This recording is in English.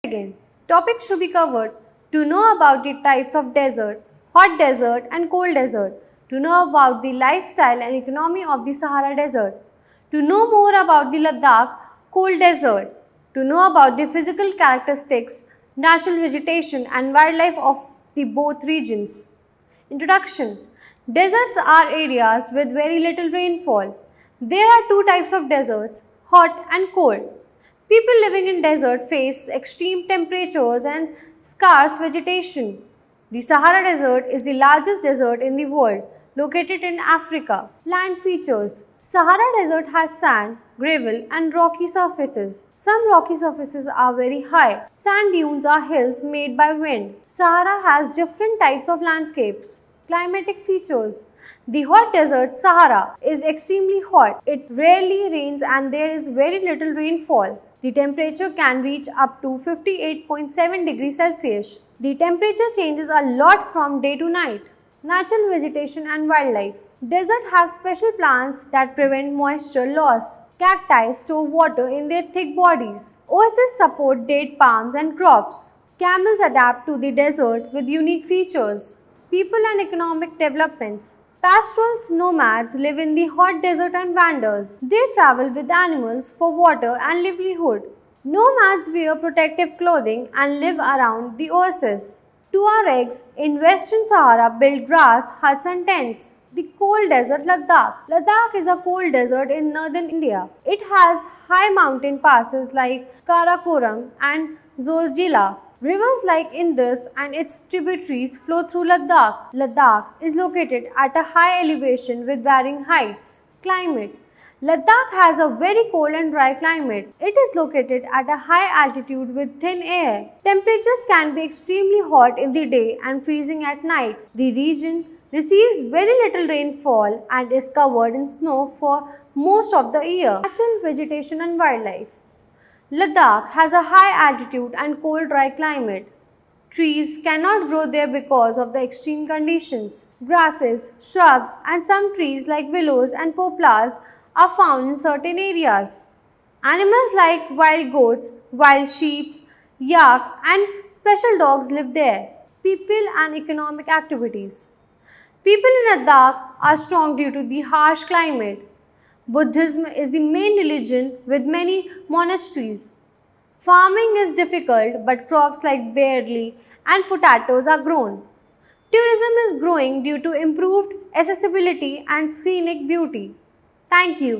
Again, topics to be covered: to know about the types of desert, hot desert and cold desert, to know about the lifestyle and economy of the Sahara Desert, to know more about the Ladakh cold desert, to know about the physical characteristics, natural vegetation and wildlife of the both regions. Introduction: deserts are areas with very little rainfall. There are two types of deserts, hot and cold. People living in desert face extreme temperatures and scarce vegetation. The Sahara Desert is the largest desert in the world, located in Africa. Land features: Sahara Desert has sand, gravel and rocky surfaces. Some rocky surfaces are very high. Sand dunes are hills made by wind. Sahara has different types of landscapes. Climatic features: the hot desert Sahara is extremely hot. It rarely rains and there is very little rainfall. The temperature can reach up to 58.7 degrees Celsius. The temperature changes a lot from day to night. Natural vegetation and wildlife. Deserts have special plants that prevent moisture loss. Cacti store water in their thick bodies. Oases support date palms and crops. Camels adapt to the desert with unique features. People and economic developments. Pastoral nomads live in the hot desert and wanders. They travel with animals for water and livelihood. Nomads wear protective clothing and live around the oasis. Tuaregs in Western Sahara build grass huts and tents. The cold desert Ladakh. Ladakh is a cold desert in northern India. It has high mountain passes like Karakoram and Zoljila. Rivers like Indus and its tributaries flow through Ladakh. Ladakh is located at a high elevation with varying heights. Climate: Ladakh has a very cold and dry climate. It is located at a high altitude with thin air. Temperatures can be extremely hot in the day and freezing at night. The region receives very little rainfall and is covered in snow for most of the year. Natural vegetation and wildlife. Ladakh has a high altitude and cold dry climate. Trees cannot grow there because of the extreme conditions. Grasses, shrubs and some trees like willows and poplars are found in certain areas. Animals like wild goats, wild sheep, yak and special dogs live there. People and economic activities. People in Ladakh are strong due to the harsh climate. Buddhism is the main religion with many monasteries. Farming is difficult, but crops like barley and potatoes are grown. Tourism is growing due to improved accessibility and scenic beauty. Thank you.